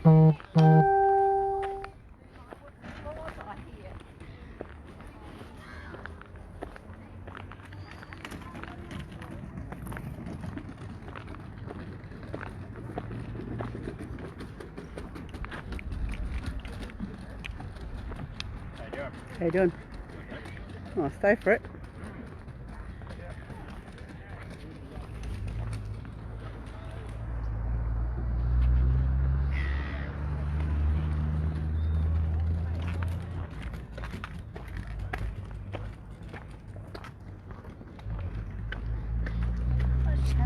How you doing? Oh, stay for it.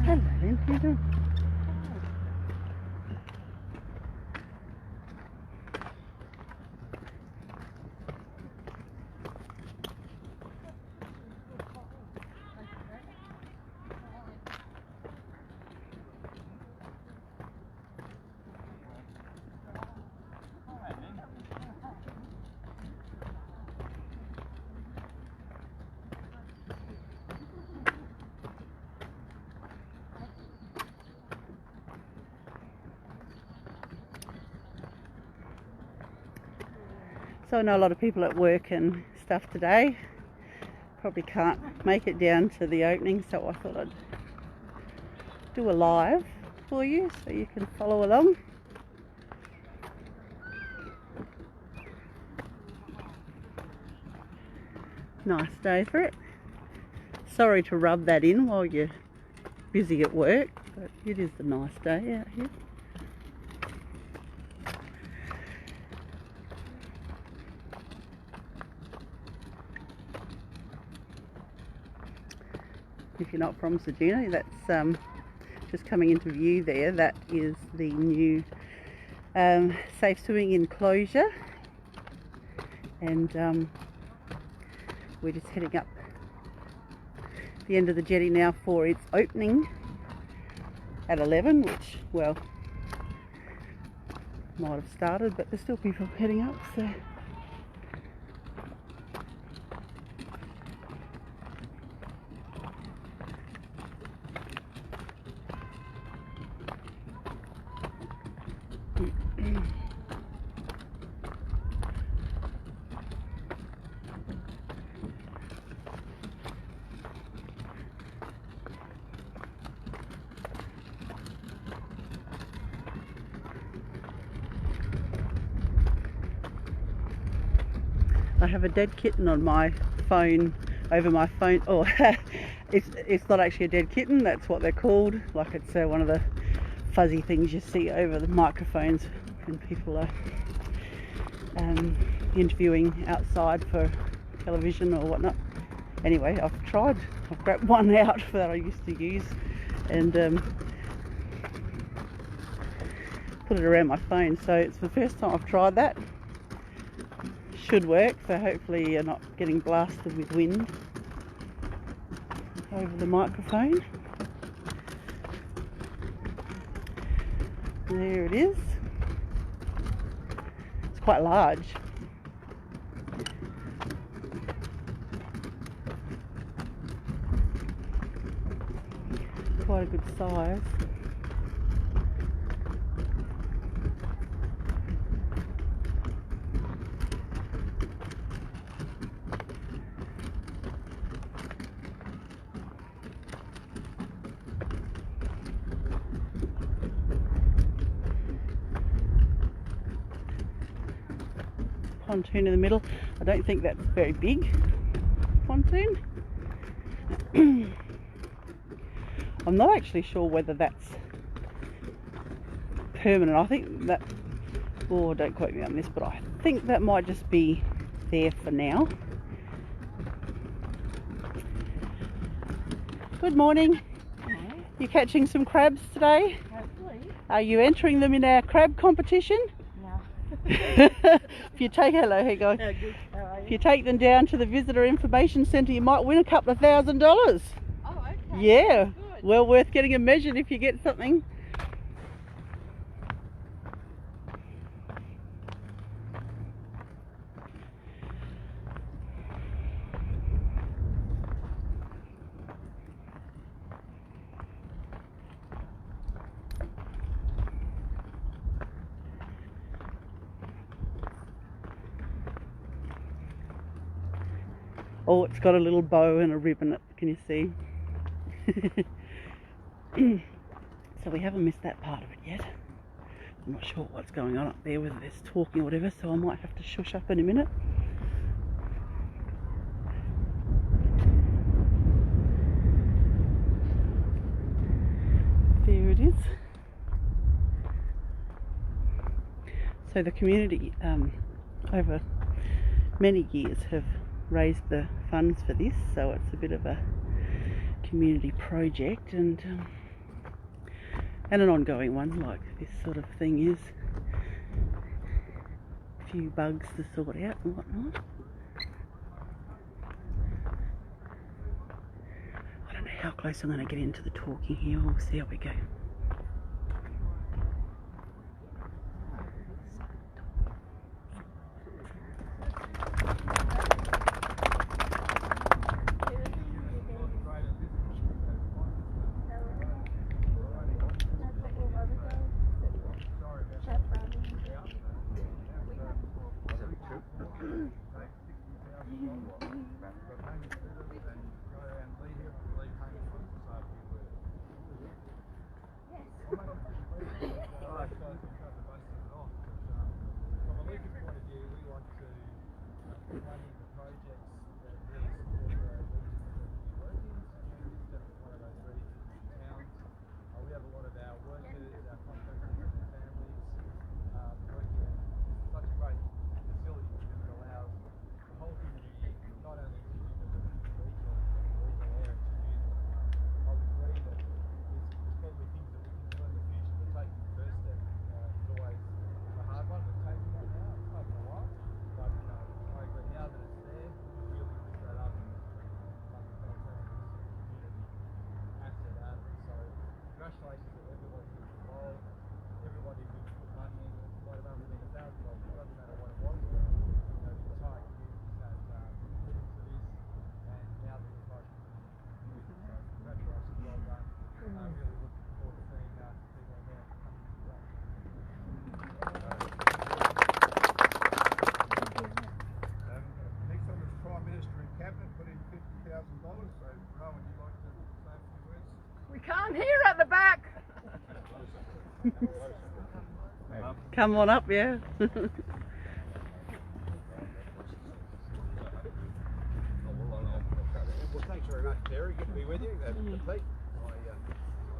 Hello, Lynn. How you doing? So I know a lot of people at work and stuff today probably can't make it down to the opening, so I thought I'd do a live for you so you can follow along. Nice day for it. Sorry to rub that in while you're busy at work, but it is a nice day out here. If you're not from Ceduna, that's just coming into view there. That is the new safe swimming enclosure, and we're just heading up the end of the jetty now for its opening at 11, which, well, might have started, but there's still people heading up, so I have a dead kitten on my phone, over my phone. Oh, it's not actually a dead kitten, that's what they're called. Like, it's one of the fuzzy things you see over the microphones when people are interviewing outside for television or whatnot. Anyway, I've grabbed one out that I used to use and put it around my phone. So it's the first time I've tried that. Should work, so hopefully you're not getting blasted with wind over the microphone. There it is. It's quite large. Quite a good size. Pontoon in the middle. I don't think that's very big pontoon. I'm not actually sure whether that's permanent. I think that, oh, don't quote me on this, but I think that might just be there for now. Good morning. Hi. You catching some crabs today? Hopefully. Are you entering them in our crab competition? No. If you take, hello, hey guys. No, good. How are If you? you take them down to the visitor information centre, you might win a couple of $1,000. Oh, okay. Yeah, Good. well worth getting them measured if you get something. Oh, it's got a little bow and a ribbon, can you see? So we haven't missed that part of it yet. I'm not sure what's going on up there, whether there's talking or whatever, so I might have to shush up in a minute. There it is. So the community over many years have raised the funds for this, so it's a bit of a community project and an ongoing one, like this sort of thing is. A few bugs to sort out and whatnot. I don't know how close I'm going to get into the talking here. We'll see how we go. Can't hear at the back. Come on up, yeah. Well, thanks very much, Terry. Good to be with you. Pete, my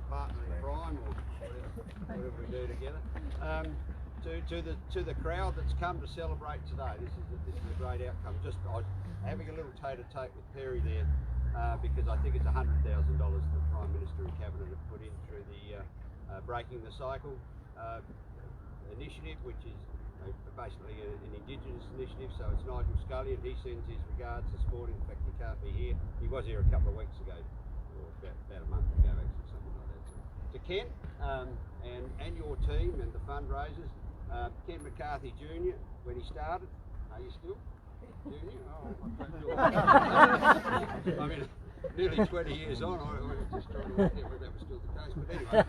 partner in crime, or whatever we do together. To the crowd that's come to celebrate today, this is a great outcome. Just I was having a little tete-a-tete with Perry there. Because I think it's $100,000 the Prime Minister and Cabinet have put in through the Breaking the Cycle initiative, which is basically an Indigenous initiative. So it's Nigel Scully, and he sends his regards this morning. In fact, he can't be here. He was here a couple of weeks ago, or about a month ago actually, something like that. So, to Ken and your team and the fundraisers, Ken McCarthy Jr. when he started, are you still? I mean, nearly 20 years on, I was just trying to work out whether that was still the case. But anyway,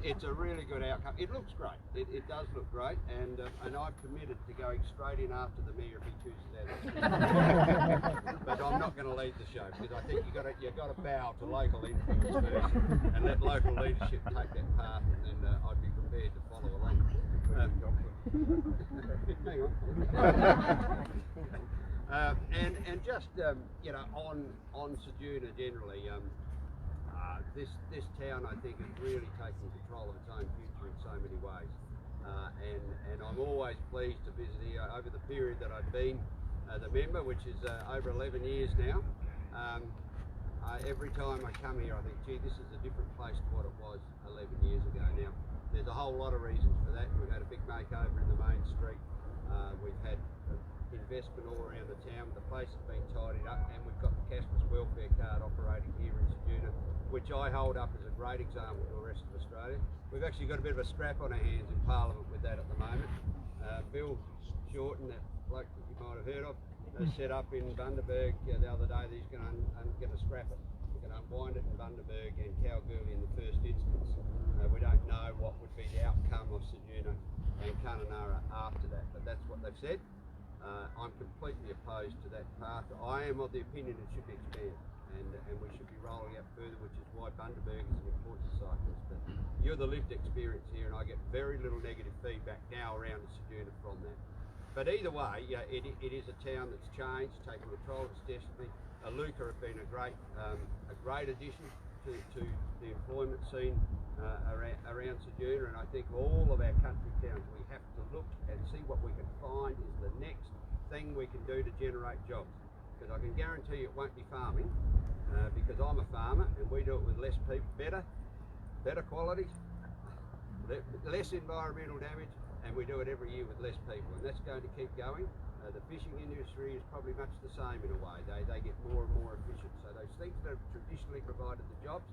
it's a really good outcome. It looks great. It does look great, and I've committed to going straight in after the mayor if he chooses that. But I'm not going to lead the show because I think you got to bow to local influence first and let local leadership take that path, and then I'd be prepared to follow along. Hang on. And just you know, on Ceduna generally, this town I think is really taking control of its own future in so many ways, and I'm always pleased to visit here over the period that I've been the member, which is over 11 years now. Every time I come here I think, gee, this is a different place to what it was 11 years ago. Now there's a whole lot of reasons for that. We've had a big makeover in the main street. We've had investment all around the town. The place has been tidied up, and we've got the cashless welfare card operating here in Ceduna, which I hold up as a great example to the rest of Australia. We've actually got a bit of a scrap on our hands in Parliament with that at the moment. Bill Shorten, that bloke that you might have heard of, set up in Bundaberg the other day that he's going to scrap it. We're going to unwind it in Bundaberg and Kalgoorlie in the first instance. We don't know what would be the outcome of Ceduna and Kununurra after that, but that's what they've said. I'm completely opposed to that path. I am of the opinion it should be expanded, and we should be rolling out further, which is why Bundaberg is an important cyclist. But you're the lived experience here, and I get very little negative feedback now around the Ceduna from that. But either way, yeah, it is a town that's changed, taken control of its destiny. Luca have been a great addition to the employment scene around Ceduna, and I think all of our country towns, we have to look and see what we can find is the next thing we can do to generate jobs. Because I can guarantee you it won't be farming, because I'm a farmer and we do it with less people, better qualities, less environmental damage, and we do it every year with less people, and that's going to keep going. The fishing industry is probably much the same in a way. They get more and more efficient. So those things that have traditionally provided the jobs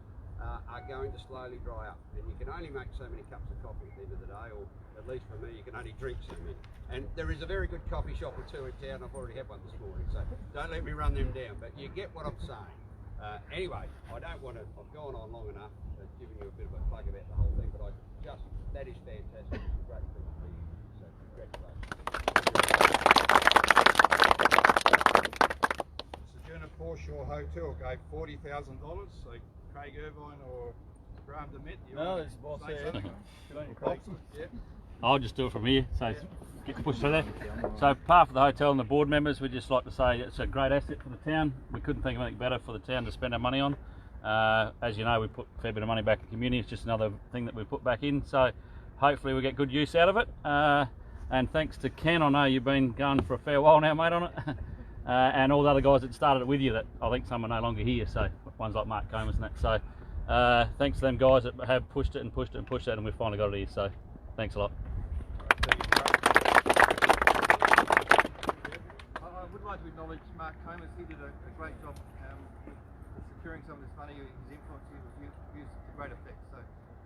are going to slowly dry up. And you can only make so many cups of coffee at the end of the day, or at least for me, you can only drink so many. And there is a very good coffee shop or two in town. I've already had one this morning, so don't let me run them down. But you get what I'm saying. Anyway, I don't want to, I've gone on long enough giving you a bit of a plug about the whole thing, but that is fantastic. It's a great thing for you. So congratulations. Ceduna Foreshore Hotel gave $40,000. So Craig Irvine or Graham DeMett, no, it's boss there. Yeah. I'll just do it from here. So get pushed through there. So, apart from the hotel and the board members, we'd just like to say it's a great asset for the town. We couldn't think of anything better for the town to spend our money on. As you know, we put a fair bit of money back in the community. It's just another thing that we put back in. So, hopefully, we get good use out of it. And thanks to Ken, I know you've been going for a fair while now, mate, on it. And all the other guys that started it with you, that I think some are no longer here. So, ones like Mark Comas and that. So, thanks to them guys that have pushed it and pushed it and pushed it, and we've finally got it here. So, thanks a lot. I would like to acknowledge Mark Comas. He did a great job with securing some of this money. His influence here was used to great effect. So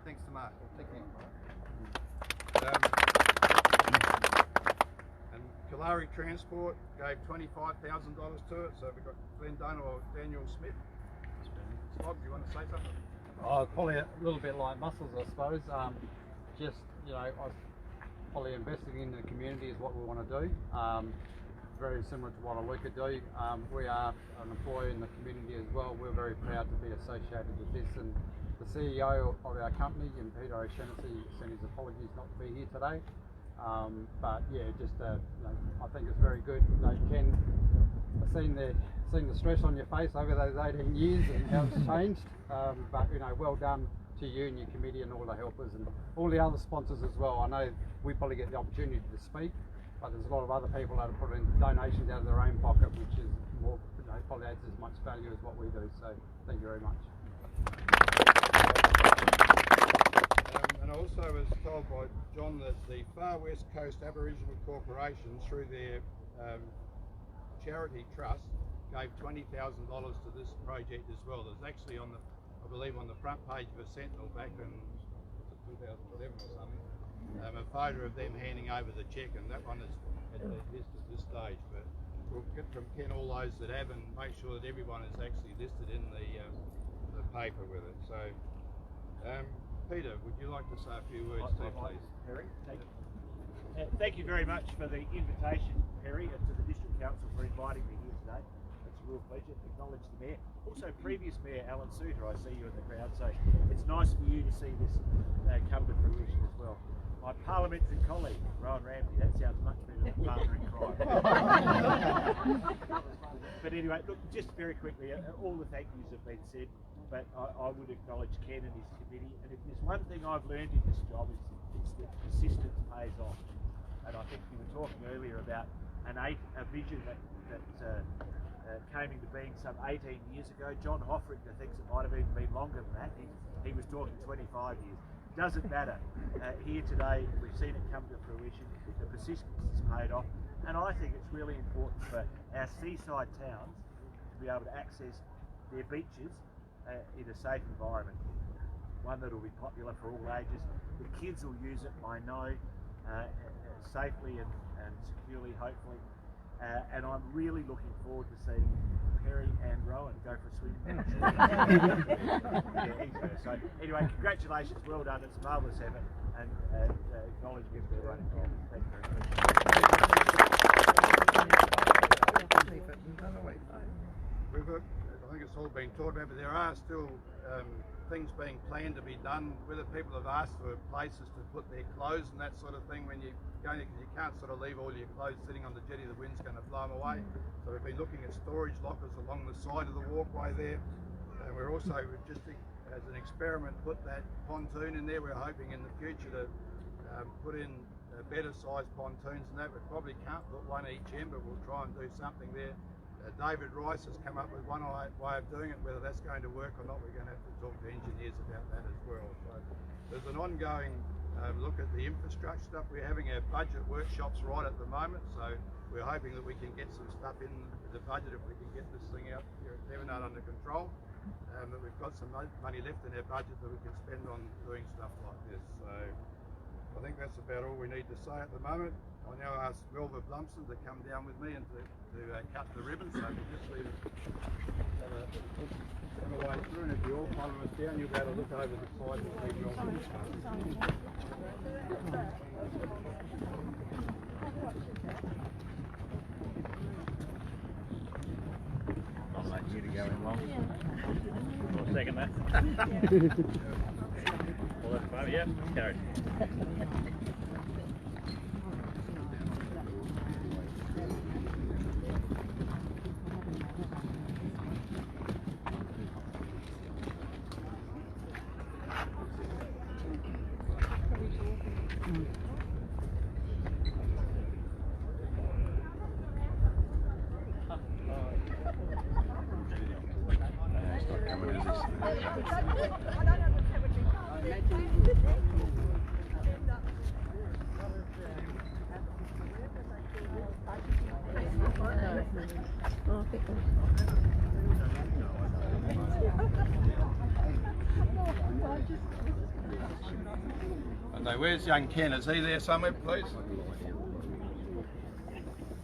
thanks to Mark. Thank you. And Kalari Transport gave $25,000 to it. So we've got Glenn Dunn or Daniel Smith. Bob, do you want to say something? Oh, probably a little bit like Muscles, I suppose. Just, you know, probably investing in the community is what we want to do. Very similar to what Luca do. We are an employee in the community as well. We're very proud to be associated with this. And the CEO of our company, Peter O'Shaughnessy, sent his apologies not to be here today. But yeah, just you know, I think it's very good. You know, Ken, I've seen the stress on your face over those 18 years and how it's changed. But you know, well done to you and your committee and all the helpers and all the other sponsors as well. I know we probably get the opportunity to speak, but there's a lot of other people that are putting donations out of their own pocket, which is more, you know, probably adds as much value as what we do. So thank you very much. And also was told by John that the Far West Coast Aboriginal Corporation, through their charity trust, gave $20,000 to this project as well. There's actually I believe on the front page of a Sentinel back in 2011 or something, a photo of them handing over the cheque, and that one is at the list at this stage. But we'll get from Ken all those that have, and make sure that everyone is actually listed in the paper with it. So, Peter, would you like to say a few words too, please? Perry, thank you very much for the invitation, Perry, and to the District Council for inviting me here today. It's a real pleasure to acknowledge the Mayor. Also, previous Mayor Alan Suter, I see you in the crowd, so it's nice for you to see this come to fruition as well. My parliamentary colleague, Rowan Ramsey, that sounds much better than partner in crime. But anyway, look, just very quickly, all the thank yous have been said, but I would acknowledge Ken and his committee, and if there's one thing I've learned in this job, it's that persistence pays off. And I think you were talking earlier about a vision that came into being some 18 years ago. John Hoffrichter thinks it might have even been longer than that. He was talking 25 years. Doesn't matter. Here today, we've seen it come to fruition. The persistence has paid off. And I think it's really important for our seaside towns to be able to access their beaches in a safe environment. One that will be popular for all ages. The kids will use it, I know, safely and securely, hopefully. And I'm really looking forward to seeing Perry and Rowan go for a swim. So anyway, congratulations, well done. It's a marvellous effort, and acknowledgement to everyone involved. Thank you very much. We've got, I think it's all been talked about, but there are still things being planned to be done. Whether people have asked for places to put their clothes and that sort of thing when you go, because you can't sort of leave all your clothes sitting on the jetty, the wind's going to blow them away. So we've been looking at storage lockers along the side of the walkway there. And we're also, just as an experiment, put that pontoon in there. We're hoping in the future to put in better sized pontoons and that. We probably can't put one each end, but we'll try and do something there. David Rice has come up with one way of doing it. Whether that's going to work or not, we're going to have to talk to engineers about that as well. So there's an ongoing look at the infrastructure stuff. We're having our budget workshops right at the moment, so we're hoping that we can get some stuff in the budget if we can get this thing out here at Devonard under control. That we've got some money left in our budget that we can spend on doing stuff like this. So I think that's about all we need to say at the moment. I now ask Wilbur Blumpson to come down with me and to cut the ribbon, so we'll just leave it have a way through, and if you all follow us down, you'll be able to look over the side and see your I'll let you to go in long. I'll second that. Well, that's fine, yeah, carried. Okay, where's young Ken? Is he there somewhere, please?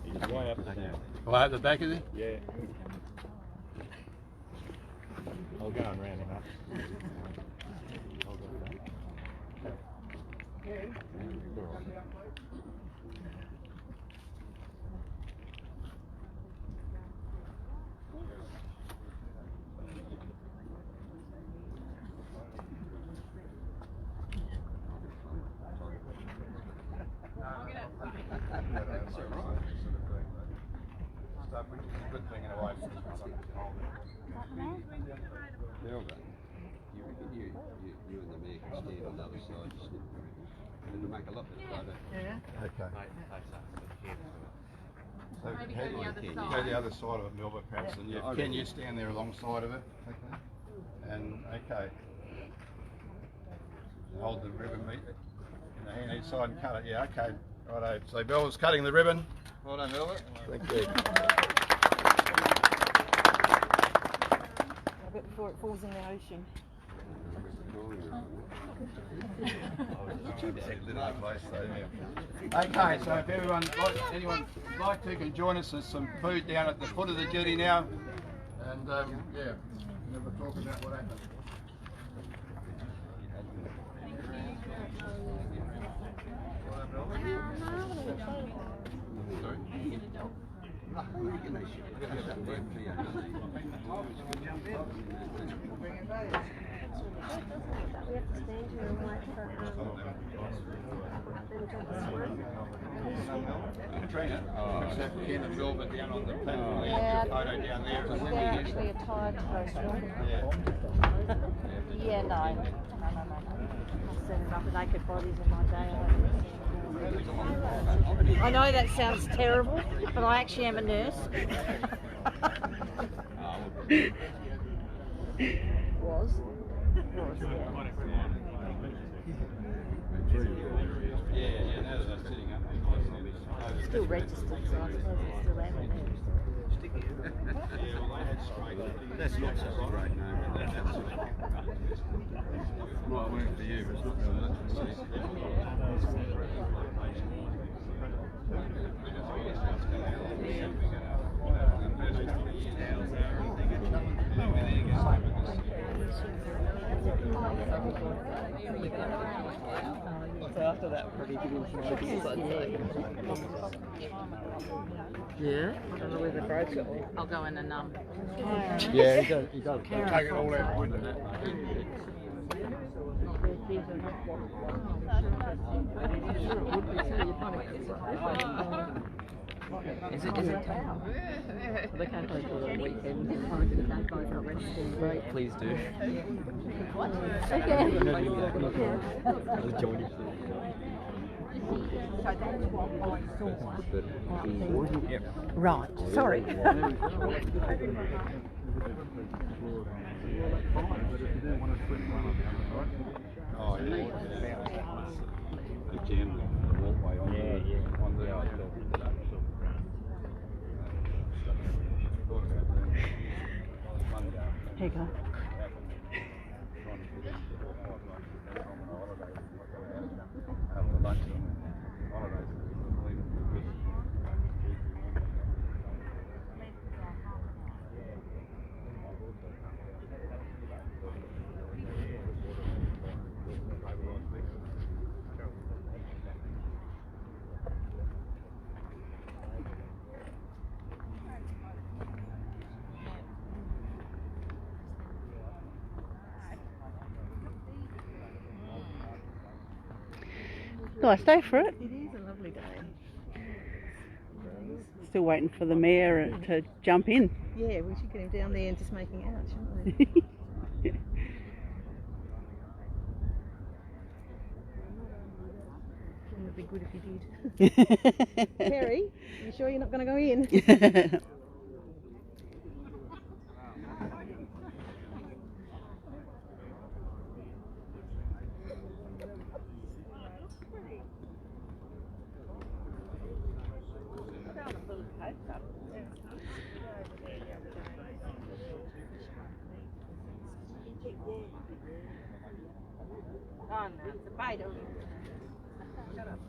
He's way up there. Way at the back, is he? Yeah. I'll go and round him up. Good thing in a way. You and the mayor can stand on the other side, and it'll make a lot better photo. Okay. So Maybe how go do the you other go side. the other side of it, Milva, perhaps, and you, can you stand there alongside of it? Okay. And okay. Hold the ribbon in the hand each side and cut it. Yeah, okay. Righto. So Milva's cutting the ribbon. Well done, Milva. Thank you. A bit before it falls in the ocean. Okay, so if anyone like to, can join us. There's some food down at the foot of the jetty now, and yeah, we'll talk about what happened. We have to stand here and wait for them to Katrina, Ken and Wilbur down on the platform. Yeah. Photo down there. They're actually a tired person. Yeah, no. I've set it up with naked bodies in my day. I know that sounds terrible, but I actually am a nurse. Was, yeah. Yeah, now that they're sitting up. Still registered, so I suppose it's still out there. Yeah, well, they had straight. That's not so great, no. Might work for you, but it's not So after that, probably give him some ideas, I'd say. Yeah? I don't know whether they broke it or... I'll go in and Yeah, he does. Take it all out into that. Is it tough? They can't play for the weekend. Please do. What? Yep. Right, sorry. Oh, yeah. The jam, the walkway on on the Here you go. after lunch holidays. Nice day for it. It is a lovely day. Still waiting for the mayor to jump in. Yeah, we should get him down there and just making out, shouldn't we? It would be good if you did. Terry, you sure you're not going to go in? Oh no, it's a bite of Shut up.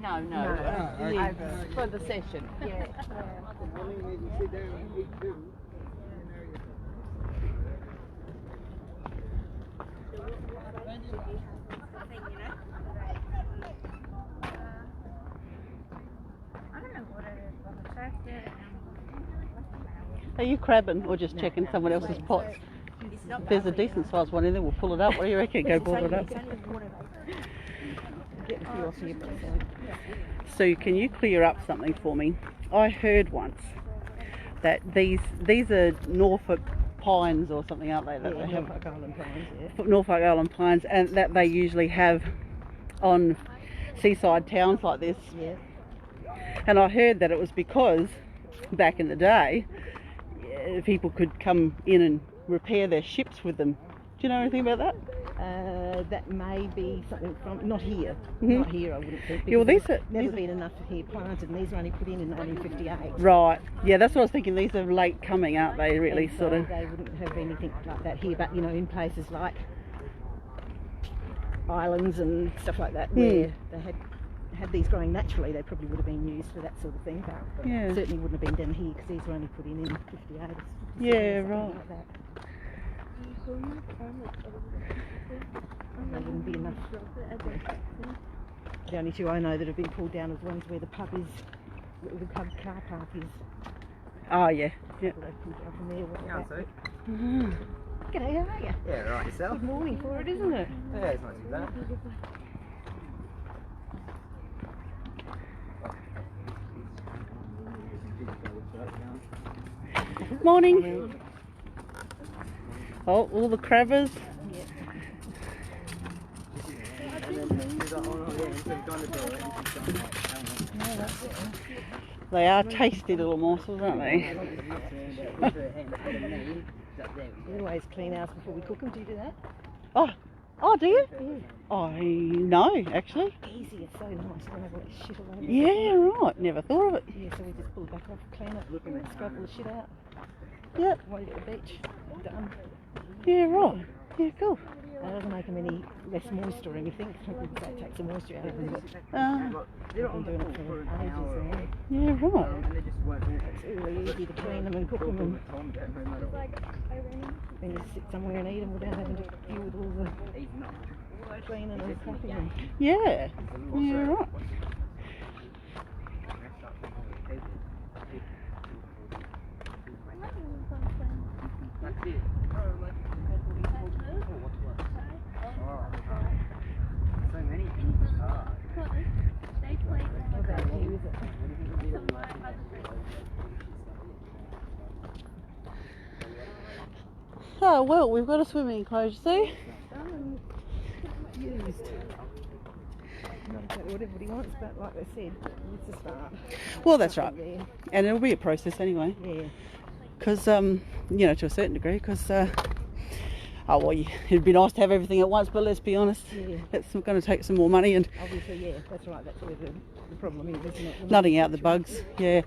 No. For the session. Yeah. Are you crabbing or just checking someone else's pots? If there's a decent sized one in there, we'll pull it up. What do you reckon? Go pull it up. So can you clear up something for me? I heard once that these are Norfolk pines or something, aren't they? That they have Norfolk Island pines, yeah. Norfolk Island pines, and that they usually have on seaside towns like this. Yeah. And I heard that it was because back in the day, people could come in and repair their ships with them. Do you know anything about that? That may be something from, not here. Mhm. Not here, I wouldn't think. Yeah, well, because these are- there's never these are- been enough here planted, and these were only put in 1958. Right. Yeah, that's what I was thinking. These are late coming, aren't they? Really, And sort so of. they wouldn't have anything like that here, but you know, in places like islands and stuff like that, where they had these growing naturally, they probably would have been used for that sort of thing. But Yeah. certainly wouldn't have been done here because these were only put in 58. Or Yeah, something right. Like that. There wouldn't be enough. The only two I know that have been pulled down are the ones where the pub is, where the pub car park is. Oh yeah. Yeah. They pulled down from there. Yeah, Like so. that. G'day, how are you? Yeah, right, yourself? Good morning for it, isn't it? Yeah, it's not too bad. Morning. Oh, all the crabbers. They are tasty little morsels, aren't they? We always clean ours before we cook them. Do you do that? Oh, do you? Yeah. I know, actually. Easy, it's so nice. You don't have all that shit all over. Yeah, right. Never thought of it. Yeah, so we just pull it back off, clean it, scrub all the shit out. Yep. While you're at the beach, done. Yeah, right. Yeah, cool. That doesn't make them any less moist or anything. Some people say it takes the moisture out of them, but I've been doing it for ages. Yeah, right. It's really easy to clean them and cook them, and then you sit somewhere and eat them without having to deal with all the cleaning and crapping them. Yeah. Yeah, right. Oh, well, we've got a swimming enclosure, see? Used. Not exactly what everybody wants, but like I said, it's a start. Well, that's right. There. And it'll be a process anyway. Yeah. Because, you know, to a certain degree, because, oh, well, it'd be nice to have everything at once, but let's be honest, it's going to take some more money and Obviously, yeah, that's right. That's where the problem is, isn't it? nutting out the bugs, yeah.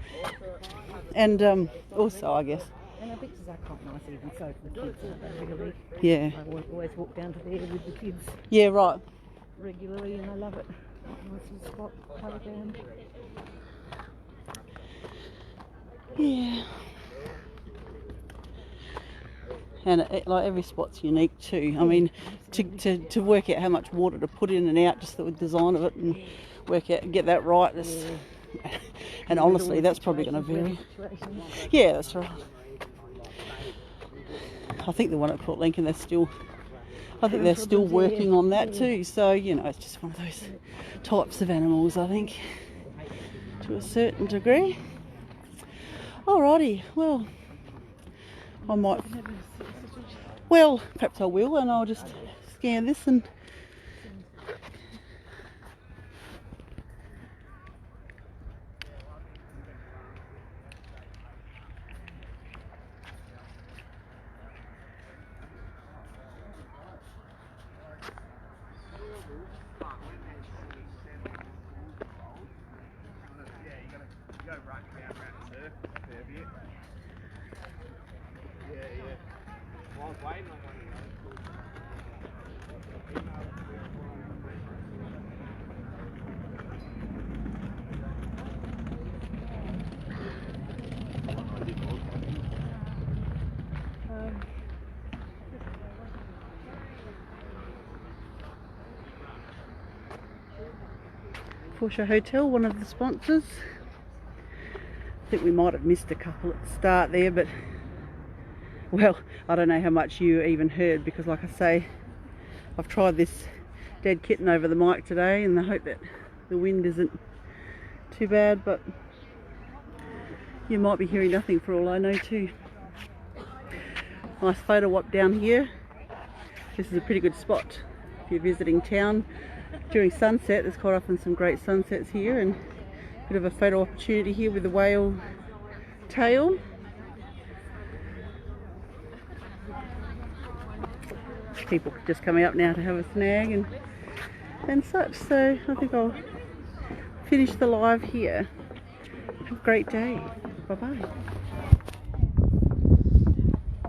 And also, I guess, And our beaches are quite nice, even so for the kids. Really. yeah. I always walk down to there with the kids Yeah, right. regularly, and I love it. Nice little spot, playground. Yeah. And like every spot's unique too. I mean, to work out how much water to put in and out, just the design of it, and work out, get that right. And honestly, that's probably going to vary. Yeah, that's right. I think the one at Port Lincoln, I think they're still working on that too. So, you know, it's just one of those types of animals, I think, to a certain degree. Alrighty, well, I might, well, perhaps I will, and I'll just scan this and Porsche Hotel, one of the sponsors. I think we might have missed a couple at the start there, but well, I don't know how much you even heard, because like I say, I've tried this dead kitten over the mic today in the hope that the wind isn't too bad, but you might be hearing nothing for all I know too. Nice photo op down here. This is a pretty good spot if you're visiting town during sunset. There's quite often some great sunsets here, and a bit of a photo opportunity here with the whale tail. People just coming up now to have a snag and such, so I think I'll finish the live here. Have a great day. Bye bye.